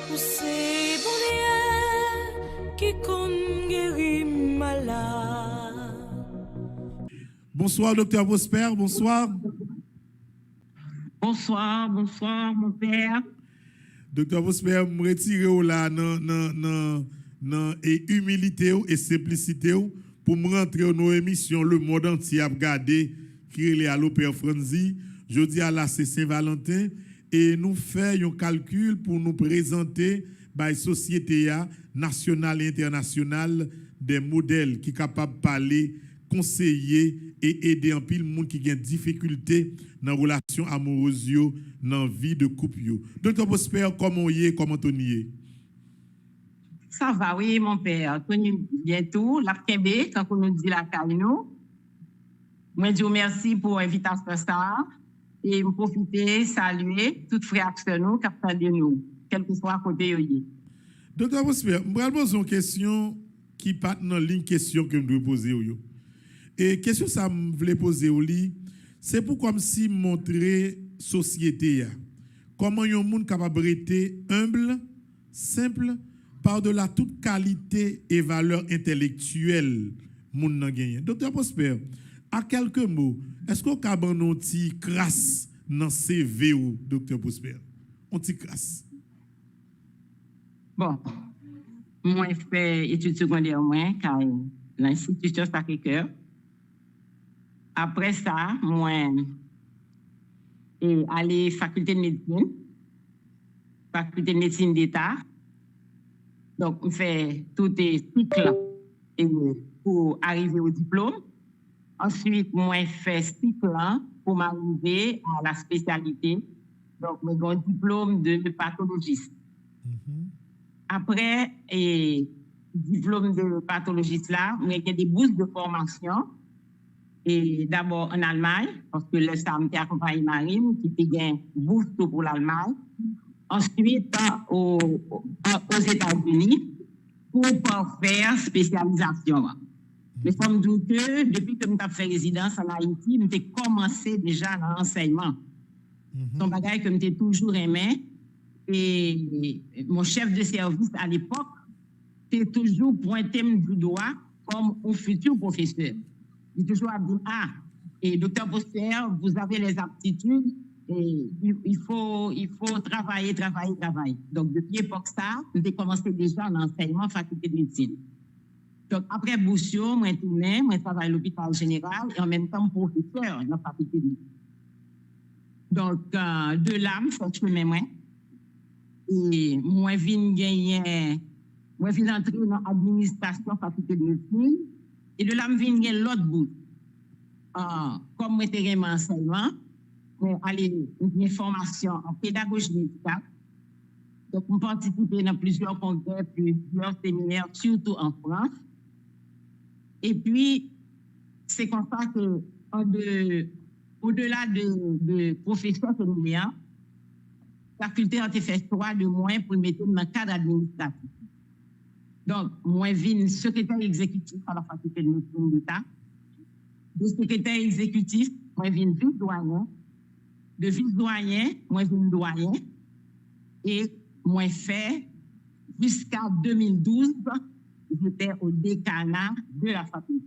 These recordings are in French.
C'est bon Dieu qui compte guérir malade. Bonsoir, docteur Prosper, bonsoir. Bonsoir, bonsoir, mon père. Docteur Prosper, me retire là et humilité et simplicité pour me rentrer dans nos émissions Le Monde entier a regardé qui est à l'Opéra Franzi. Je dis à la c'est Saint-Valentin et nous faisons un calcul pour nous présenter la société nationale et internationale des modèles qui sont capables de parler, conseiller et aider un pile monde qui a des difficultés dans la relation amoureuse, dans la vie de couple. Docteur Prosper, comment y est, comment on y est? Ça va, oui, mon père. Tony, bientôt, la Kembe, quand on nous dit la Kalino. Moi, je vous remercie pour l'invitation ça et me profiter, saluer toutes frères qui de nous, quel que soit à côté de Docteur Prosper, je vais poser une question qui part dans la ligne question que je dois poser. Et question ça me voulait poser au lit, c'est pour comme si montrer société comment un monde capable d'être humble, simple, par-delà toute qualité et valeur intellectuelle monde nan gagné. Docteur Prosper, à quelques mots, est-ce qu'on a un petit crasse dans CV ou docteur Prosper? Un petit crasse. Bon, moi, je fais études secondaires, car l'institution Sacré-Cœur. Après ça, moi, et aller faculté de médecine d'État. Donc, on fait tout les cycles pour arriver au diplôme. Ensuite, moi, je fais cycle pour m'arriver à la spécialité. Donc, j'ai un diplôme de pathologiste. Après, diplôme de pathologiste là, j'ai des bourses de formation. Et d'abord en Allemagne, parce que le SAM était accompagné marine, qui était une bourse pour l'Allemagne. Ensuite, aux États-Unis, pour faire spécialisation. Mais comme je dis que depuis que je fait résidence en Haïti, j'ai commencé déjà l'enseignement. C'est un bagage que j'ai toujours aimé. Et mon chef de service à l'époque, c'était toujours pointé du doigt comme un futur professeur. Il toujours dit, et docteur Prosper, vous avez les aptitudes, et il faut travailler. Donc, depuis l'époque ça, j'ai commencé déjà l'enseignement faculté de médecine. Donc, après Boussio, moi, je travaille à l'hôpital général et en même temps professeur dans la faculté de médecine. Donc, de là, je fais moi. Et moi, je viens entrer dans l'administration faculté de médecine. Et de là, je viens l'autre bout. Comme je suis en enseignement, aller une formation en pédagogie médicale. Donc, je participe dans plusieurs congrès, plusieurs séminaires, surtout en France. Et puis, c'est comme ça que, au-delà de professeur que nous avons, la faculté a été fait 3 de moins pour le mettre dans le cadre administratif. Donc, moi, je suis secrétaire exécutif à la faculté de médecine d'État. De secrétaire exécutif, moi, je suis vice-doyen. De vice-doyen, moi, je suis doyen. Et moi, fait, jusqu'à 2012, j'étais au décanat de la faculté.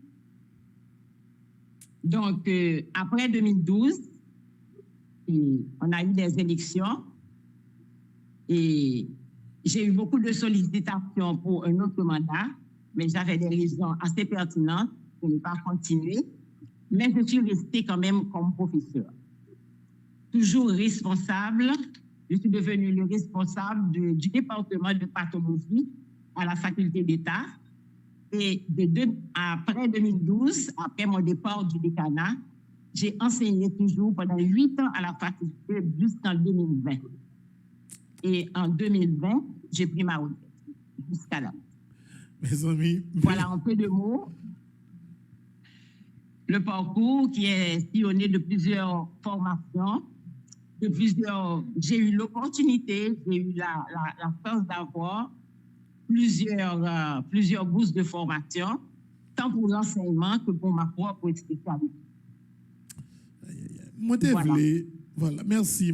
Donc, après 2012, on a eu des élections et j'ai eu beaucoup de sollicitations pour un autre mandat, mais j'avais des raisons assez pertinentes pour ne pas continuer. Mais je suis restée quand même comme professeur. Toujours responsable, je suis devenue le responsable du département de pathologie à la faculté d'État. Et après 2012, après mon départ du décanat, j'ai enseigné toujours pendant 8 ans à la faculté jusqu'en 2020. Et en 2020, j'ai pris ma retraite jusqu'à là. Mes amis. Voilà un peu de mots. Le parcours qui est sillonné de plusieurs formations, j'ai eu l'opportunité, j'ai eu la chance d'avoir plusieurs bourses de formation, tant pour l'enseignement que pour ma propre spécialité. Moi, voilà. Voilà. Merci,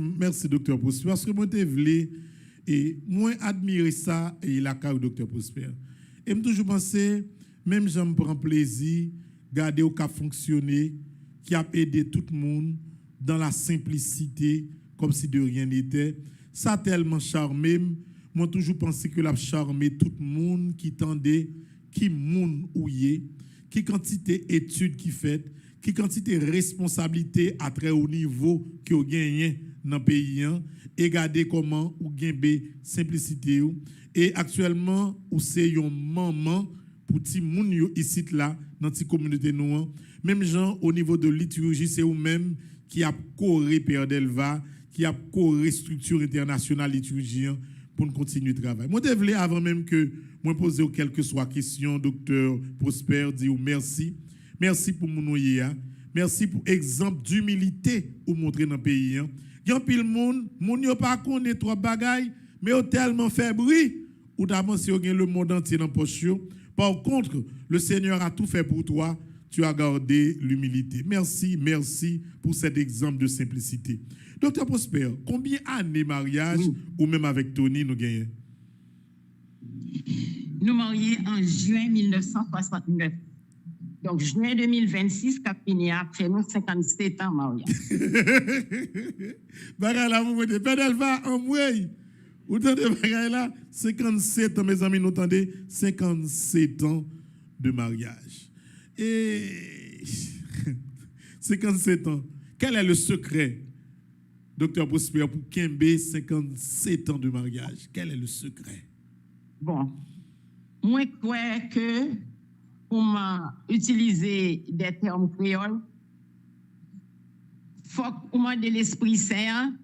docteur Prosper. Parce que moi, je voulais Et moi, admirer ça, et la cas au docteur Prosper. Et je toujours pensé, même j'aime prendre plaisir, garder au cap fonctionner, qui a aidé tout le monde dans la simplicité, comme si de rien n'était. Ça a tellement charmé. Moi, toujours pensé que la charmé tout le monde qui tendait, qui moun ouillé, qui quantité d'études qui fait, qui quantité de responsabilité à très haut niveau qui ont gagné dans le pays, et regarder comment ou gagner simplicité. Et actuellement, ou c'est une maman pour ti moun yo ici là dans la communauté noire. Même gens au niveau de liturgie, c'est ou même qui a coré Père Delva, qui a coré structure internationale liturgien pour nous continuer le travail. Moi, je voulais avant même que moi poser quelque soit question, docteur Prosper, dire merci. Merci pour mon oyeya. Merci pour exemple d'humilité ou montrer dans le pays. Il y a pile monde, moun yo pas connaît trois bagailles, mais ont tellement fait bruit ou d'abord si on gagne le monde entier dans poche. Par contre, le Seigneur a tout fait pour toi, tu as gardé l'humilité. Merci, merci pour cet exemple de simplicité. Docteur Prosper, combien d'années de mariage ou même avec Tony nous gagnons? Nous mariés en juin 1969. Donc, juin 2026, Capini a fait nous 57 ans mariage. Bagay la, vous mettez Pedelva en mouille. Vous entendez bagay là? 57 ans, mes amis, nous entendez? 57 ans de mariage. Et 57 ans. Quel est le secret, docteur Prosper, pour Kembe 57 ans de mariage? Quel est le secret? Bon, moi, je crois que pour utiliser des termes créoles, il faut qu'on de l'Esprit Saint,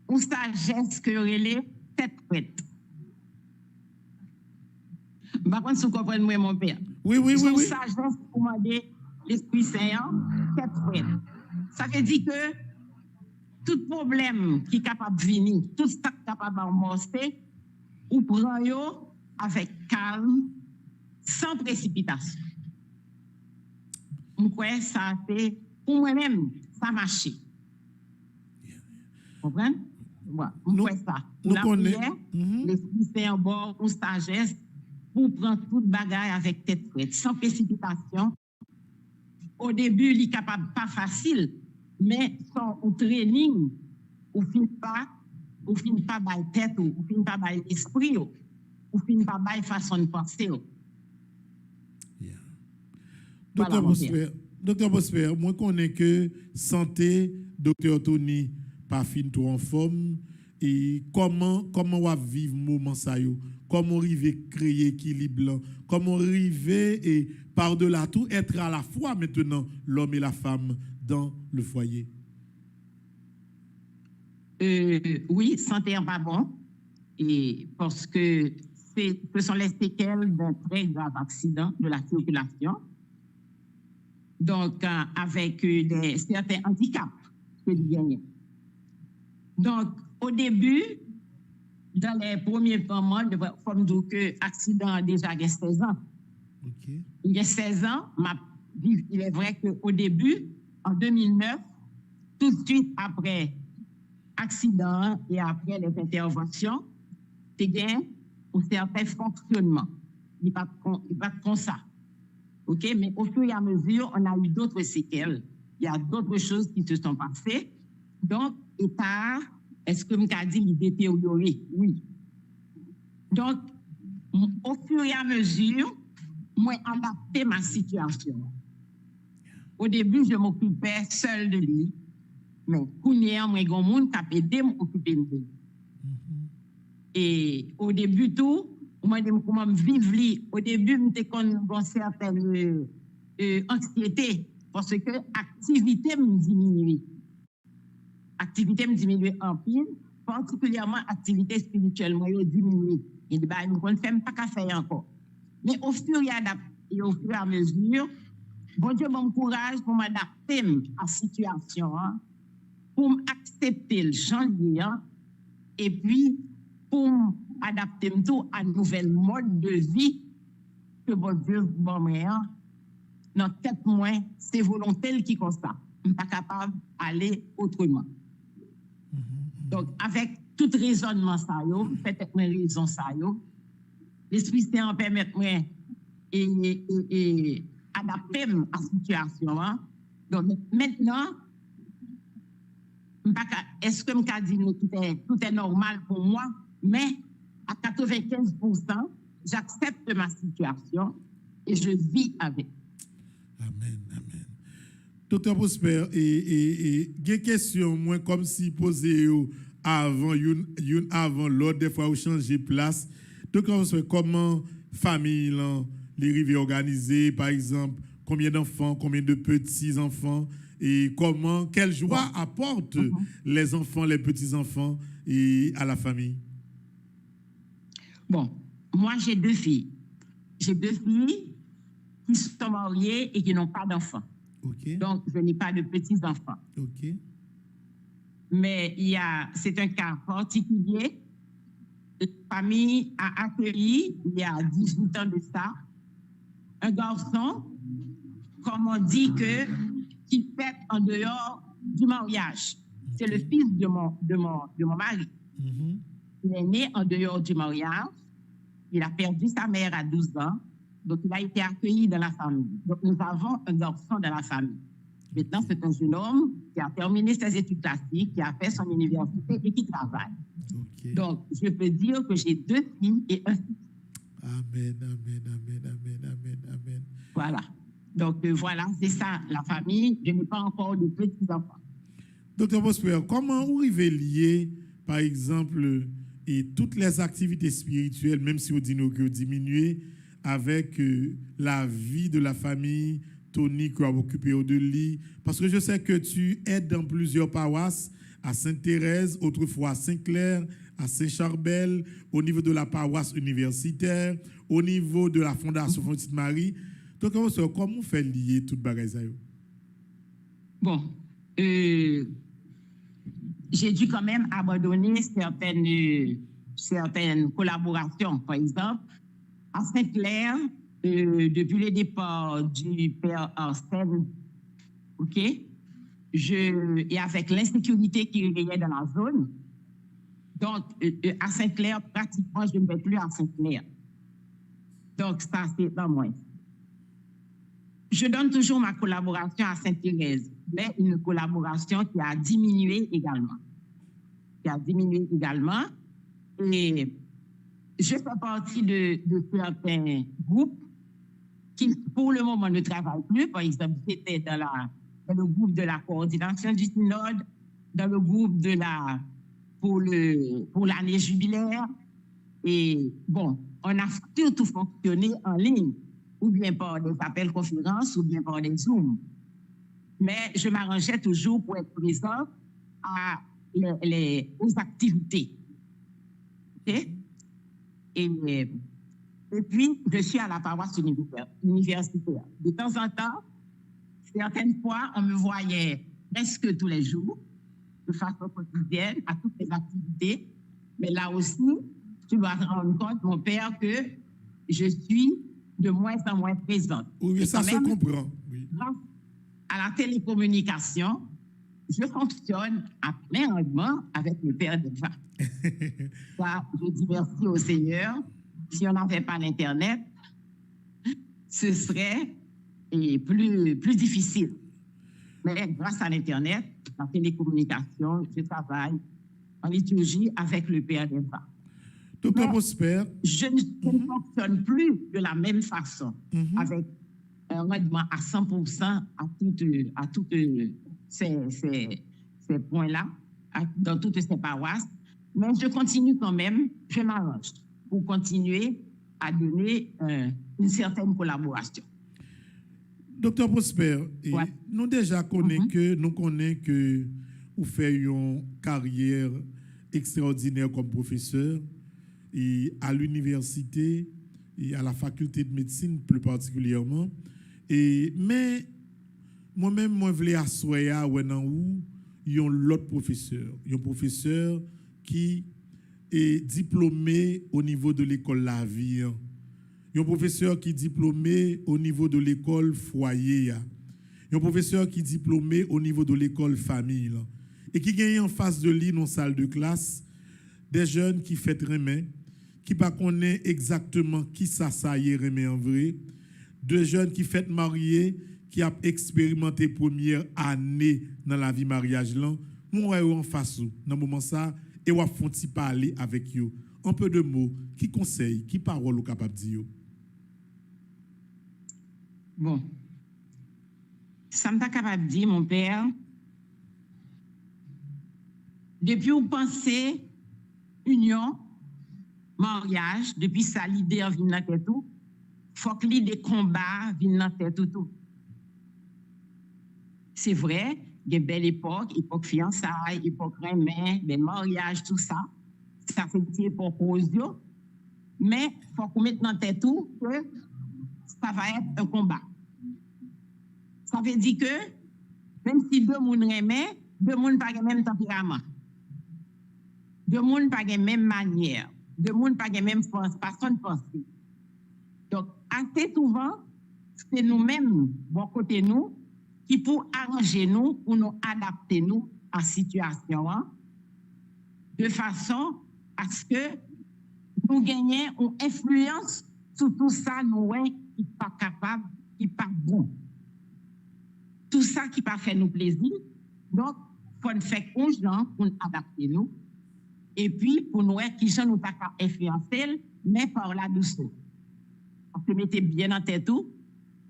ou sagesse que relève tête prête. Par contre, si vous comprenez, moi, mon père. Oui. Sagesse pour demander l'Esprit Saint, tête prête. Ça veut dire que tout problème qui est capable de venir, tout ce qui est capable d'amorcer, ou prend avec calme, sans précipitation. Je crois que ça a fait, pour moi-même, ça a marché. Vous comprenez? Voilà, je crois ça. Nous la prière, l'Esprit Saint en bord ou sagesse, pour prendre toute bagaille avec tête prête, sans précipitation. Au début, il est capable, pas facile, mais son training, ou fin pas by tête, ou fin pas by esprit, ou fin pas by façon de penser. Docteur Prosper, moi je connais que santé, docteur Tony, pas fin tout en forme. Et comment on va vivre moment ça yo? Comment arriver à créer équilibre? Comment arriver et par-delà tout être à la fois maintenant l'homme et la femme dans le foyer? Oui, santé n'est pas bon. Et parce que ce sont les séquelles d'un très grave accident de la circulation. Donc, avec certains handicaps que il gagne. Donc, au début, dans les premiers moments, comme dire que l'accident a déjà 16 ans. Okay. Il y a 16 ans, il est vrai qu'au début, en 2009, tout de suite après l'accident et après les interventions, c'est bien un certain fonctionnement. Il n'y a pas comme ça. OK? Mais au fur et à mesure, on a eu d'autres séquelles. Il y a d'autres choses qui se sont passées. Donc, état, est-ce que je dit il détérioré? Oui. Donc, au fur et à mesure, moi, adapté ma situation. Au début, je m'occupais seul de lui. Mais, kounya, moi, j'ai un monde qui a aidé à m'occuper de lui. Et au début, tout, moi, comment vivre lui. Au début, j'étais une certaine anxiété parce que l'activité me diminuait. L'activité me diminuait en pile, particulièrement l'activité spirituelle, moi, elle diminuait. Et je ne fais pas qu'à faire encore. Mais au fur et à mesure, bon Dieu m'encourage pour m'adapter à la situation, pour m'accepter le changement, et puis pour m'adapter à un nouvel mode de vie que bon Dieu m'a mis. Dans tête moins, c'est volontaire qui constate. Je ne suis pas capable d'aller autrement. Donc, avec tout raisonnement ça yo, peut-être moi raison ça yo. L'Esprit Saint permet moi et adapter à la situation. Hein. Donc maintenant, est-ce que je peux dire que tout est normal pour moi, mais à 95%, j'accepte ma situation et je vis avec. Amen, amen. Docteur Prosper, et des questions, moi, comme si posé avant, une avant l'autre, des fois, vous changez place. Docteur Prosper, comment famille, les rivières organisées, par exemple, combien d'enfants, combien de petits-enfants, et comment, quelle joie apportent les enfants, les petits-enfants et à la famille? Bon, moi, j'ai 2 filles. J'ai 2 filles qui sont mariées et qui n'ont pas d'enfants. Okay. Donc, je n'ai pas de petits-enfants. Okay. Mais c'est un cas particulier. La famille a accueilli, il y a 18 ans de ça, un garçon, comme on dit, qui fait en dehors du mariage. C'est le fils de mon mari. Mm-hmm. Il est né en dehors du mariage. Il a perdu sa mère à 12 ans. Donc, il a été accueilli dans la famille. Donc, nous avons un garçon dans la famille. Maintenant, c'est un jeune homme qui a terminé ses études classiques, qui a fait son université et qui travaille. Okay. Donc, je peux dire que j'ai 2 filles et un fils. Amen, amen, amen, amen, amen, amen. Voilà. Donc, voilà, c'est ça, la famille. Je n'ai pas encore de petits-enfants. Docteur Prosper, comment vous arrivez lier, par exemple, et toutes les activités spirituelles, même si vous dites que vous diminuez, avec la vie de la famille, Tony, qui a occupé de lit? Parce que je sais que tu aides dans plusieurs paroisses, à Sainte-Thérèse, autrefois à Saint-Clair, à Saint-Charbel, au niveau de la paroisse universitaire, au niveau de la Fondation Petite-Marie. Donc, comment on fait lier toutes les bagages? Bon, j'ai dû quand même abandonner certaines collaborations. Par exemple, à Saint-Clair, depuis le départ du père Arsène, OK, et avec l'insécurité qui réveillait dans la zone, donc à Saint-Clair, pratiquement, je ne vais plus à Saint-Clair. Donc, ça, c'est dans moi. Je donne toujours ma collaboration à Sainte-Thérèse, mais une collaboration qui a diminué également. Et je fais partie de certains groupes qui, pour le moment, ne travaillent plus. Par exemple, j'étais dans le groupe de la coordination du synode, dans le groupe pour l'année jubilaire. Et bon, on a surtout fonctionné en ligne, ou bien par des appels conférences, ou bien par des Zooms. Mais je m'arrangeais toujours pour être présent aux activités. Okay? Et puis, je suis à la paroisse universitaire. De temps en temps, certaines fois, on me voyait presque tous les jours, de façon quotidienne, à toutes les activités. Mais là aussi, tu dois te rendre compte, mon père, que je suis de moins en moins présente. Oui, ça se comprend. Oui. Grâce à la télécommunication, je fonctionne à plein rendement avec le père Delva. Ça, je dis merci au Seigneur. Si on n'avait pas l'Internet, ce serait plus difficile. Mais grâce à l'Internet, la télécommunication, je travaille en liturgie avec le père Delva. Docteur Prosper, je ne fonctionne plus de la même façon, avec un rendement à 100% à toutes ces points-là, dans toutes ces paroisses. Mais je continue quand même, je m'arrange pour continuer à donner une certaine collaboration. Docteur Prosper, Ouais. nous déjà connaissons que vous faites une carrière extraordinaire comme professeur et à l'université et à la faculté de médecine plus particulièrement. Mais moi-même, moi voulais asseoir l'autre professeur, un professeur qui est diplômé au niveau de l'école La Vie, un professeur qui est diplômé au niveau de l'école Foyer, un professeur qui est diplômé au niveau de l'école Famille, et qui gagne en face de lui dans salle de classe des jeunes qui font remet, qui ne connaissent pas exactement qui ça y est remet en vrai, des jeunes qui font marier, qui ont expérimenté première année dans la vie mariage là, nous en face dans moment ça et on font parler avec eux. Un peu de mots, qui conseil, qui parole ou capable de dire. Bon. Ça me capable de dire, mon père, depuis où pensez union, mariage, depuis ça l'idée vient dans tête tout, faut que l'idée combat vienne dans tête tout. C'est vrai, il y a une belle époque fiançailles, époque remet, des mariages, tout ça. Ça fait une époque posio. Mais il faut qu'on mette dans tête tout que ça va être un combat. Ça veut dire que même si deux personnes remet, deux personnes pas le même tempérament. Deux personnes pas la même manière. Deux personnes pas la même façon de penser. Donc, assez souvent, c'est nous-mêmes, bon côté nous, qui pour arranger nous, pour nous adapter nous à la situation, hein, de façon à ce que nous gagnions une influence sur tout ça, nous, qui n'est pas capable, qui n'est pas bon. Tout ça qui pas fait nous plaisir. Donc, il faut faire aux gens pour nous adapter nous. Et puis, pour nous, qui gens nous pas influencer, mais par la douceur. On se mettez bien en tête tout.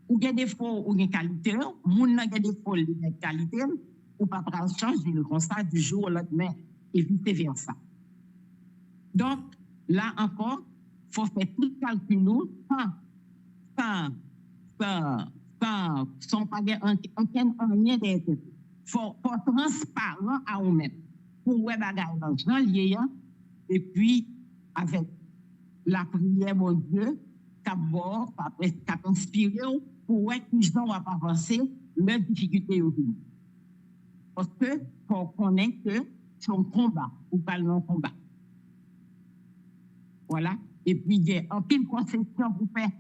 Ou il y a des défauts ou des qualités, ou il y a des défauts ou des qualités, ou pas changer le constat du jour au lendemain et vice-versa. Donc, là encore, il faut faire tout le calcul sans pas aucun lien d'être. Il faut être transparent à vous-même. Pour voir bagaille dans le lié, et puis, avec la prière, mon Dieu, qui inspiré pour voir que les gens vont avancer leurs difficultés aujourd'hui. Parce que pour connaître que c'est un combat, ou pas le combat. Voilà. Et puis, il y a un pile concession pour faire.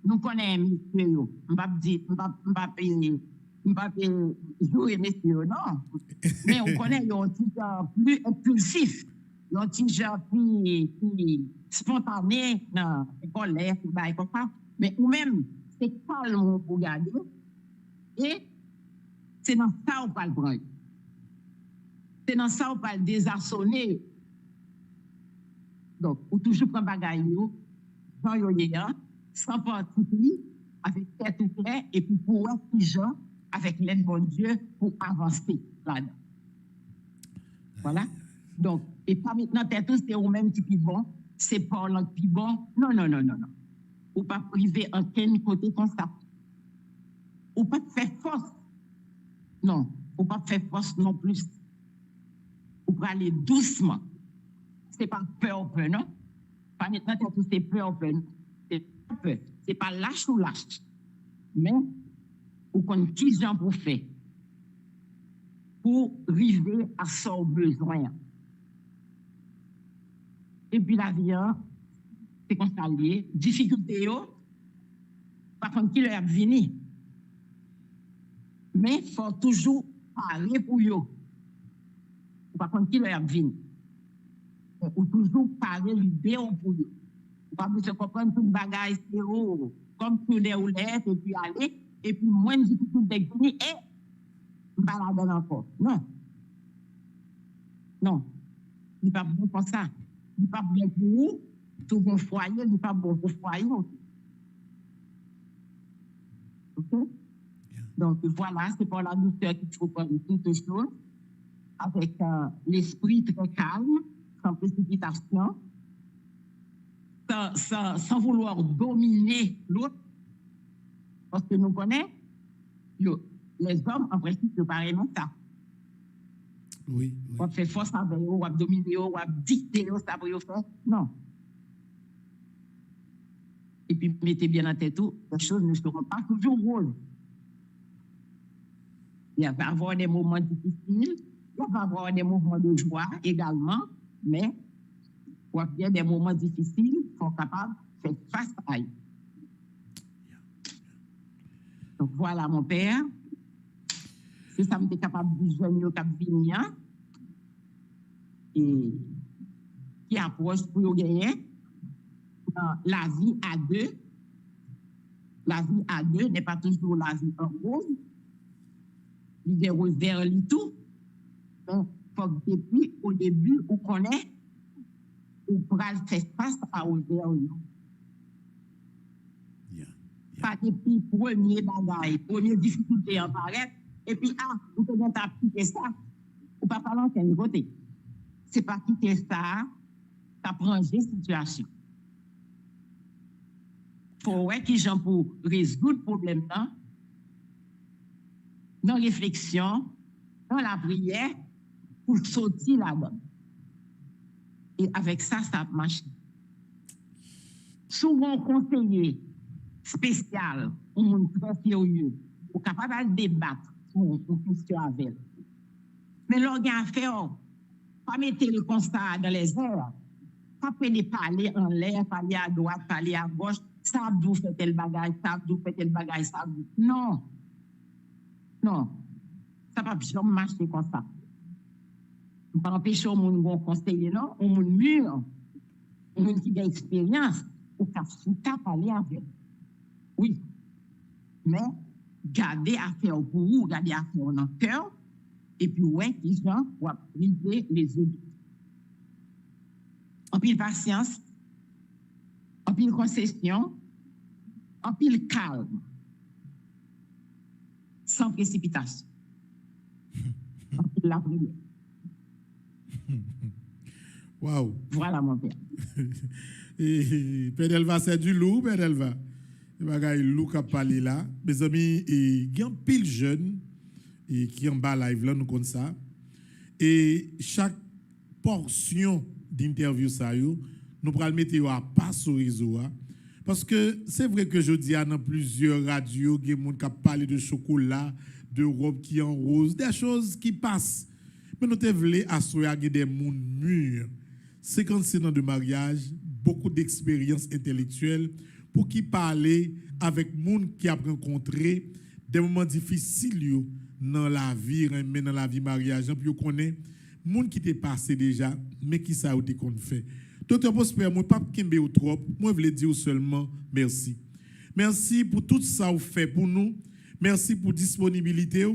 Nous connaissons, messieurs, on va dire, on va payer jouer, messieurs, non. Mais on connaît, il y a un petit genre plus impulsif, il y a un petit genre plus spontané, non, colère, comme ça. Mais ou même, c'est calme pour regarder. Et c'est dans ça qu'on parle prendre. C'est dans ça qu'on parle désarçonner. Donc, ou toujours prendre bagaille, sans yoyéa, sans parti, avec tête ou clair, et puis pour être plus gens, avec l'aide de bon Dieu, pour avancer là-dedans. Voilà. Donc, et pas maintenant, tête c'est au même qui est bon, c'est pas l'autre qui est bon. Non. Ou pas priver en quel côté comme ça. Ou pas faire force. Non, ou pas faire force non plus. Ou pas aller doucement. C'est pas peur, non? Pas maintenant, c'est peur, non? C'est pas peur. C'est pas lâche ou lâche. Mais, ou qu'on qui j'en pour faire. Pour arriver à son besoin. Et puis la vie, c'est qu'on s'allie. Difficulté, par contre, qui leur venir. Mais il faut toujours parler pour eux. Par contre, qui leur venir. Ou toujours parler l'idée pour eux. Pas besoin de comprendre tout le bagage, comme tout les roulettes, et puis aller, et puis moins de difficultés de venir, et balader encore. Non. Il n'est pas bon pour ça. Il n'est pas bon pour vous. Tout bon foyer, il n'est pas bon pour foyer. OK? Donc voilà, c'est pour la douceur qu'il faut prendre toutes choses, avec l'esprit très calme, sans précipitation, sans vouloir dominer l'autre. Parce que nous connaissons, les hommes, en principe, ne parlent pas ça. Oui. On fait force avec eux, on dominer eux, on dicter eux, ça pour faire. Non. Et puis, mettez bien en tête tout, les choses ne seront pas toujours rôles. Il va y avoir des moments difficiles, il va y avoir des moments de joie également, mais il y a des moments difficiles, il faut être capable de faire face à eux. Donc voilà, mon père. Si ça me est capable de dire, je vais venir. Et qui approche pour gagner la vie à deux. La vie à deux n'est pas toujours la vie en rose. Il y a des roses vers lui tout. Donc, faut que depuis au début, on connaît, on pourra faire face à rose vers lui. Pas depuis premier bagage, première difficulté en paraître, et puis, vous pouvez appliquer ça, ou pas parler en quel côté. C'est pas quitter ça, ça prend une situation. Faut ouais qui j'en pour résoudre le problème là, dans la réflexion, dans la prière, pour sortir là-dedans. Et avec ça, ça marche. Souvent, conseiller spécial, on est très sérieux, on est capable de débattre sur une question avec elle. Mais l'organe à faire, pas mettre le constat dans les airs, pas de parler en l'air, parler à droite, parler à gauche, ça vous fait tel bagage, ça vous fait tel bagage, ça vous. Non. Non. Ça va pas marcher comme ça. On ne peut pas empêcher au monde de conseiller, non? Au monde mûr, au monde qui a expérience, au cas où tu as parlé avec. Oui. Mais garder affaire pour vous, garder affaire dans le cœur, et puis, ouais, les gens vont briser les autres. En pile patience, en pile concession, en pile calme, sans précipitation. En pile la prière. Waouh! Voilà mon père. Et Père Delva, c'est du loup, Père Delva. Il y a loup qui a parlé là. Mes amis, il y a un pile jeune qui en bas live là, nous comme ça. Et chaque portion d'interview, ça, nous pourrons le mettre à pas sur le réseau. Parce que c'est vrai que je dis dans plusieurs radios, il y a des gens qui parlent de chocolat, de robe qui en rose, des choses qui passent. Mais nous voulons assurer des gens mûrs, 56 ans de mariage, beaucoup d'expérience intellectuelle, pour qui parler avec des gens qui ont rencontré des moments difficiles dans la vie, mais dans la vie mariage, puis vous connaissez des gens qui t'est passé déjà, mais qui ça a été qu'on fait. Docteur Prosper, moi pas kembe ou trop, moi je veux dire seulement merci. Merci pour tout ça que vous faites pour nous. Merci pour disponibilité.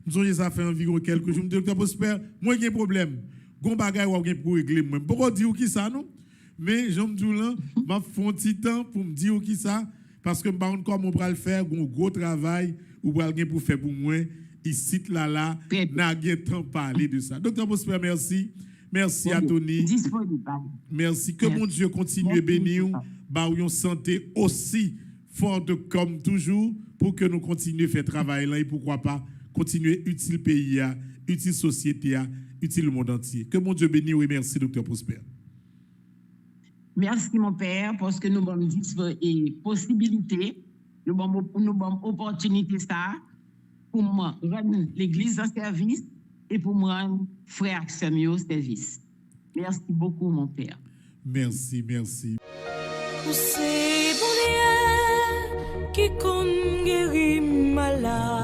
Nous ça fait environ quelques jours. Docteur Prosper, moi j'ai un problème. Gon bagay ou gen pour régler moi. Pourquoi dire qui ça non? Mais j'aime tout là, m'a fait un petit temps pour me dire qui ça parce que par contre comme on va le faire, un gros travail ou va gen pour faire pour moi. Ici là n'a pas temps parler de ça. Docteur Prosper, merci. Merci à Tony. Merci. Que mon Dieu continue à bénir, bah une santé aussi forte comme toujours pour que nous continuions à faire travail là et pourquoi pas continuer utile pays, utile société, utile le monde entier. Que mon Dieu bénisse et merci Docteur Prosper. Merci mon père parce que nous avons une possibilité, nous avons une opportunité ça pour moi rendre l'église en service et pour moi rendre frère Samuel au service. Merci beaucoup mon père. Merci, merci. C'est bon Dieu qui guérit malade.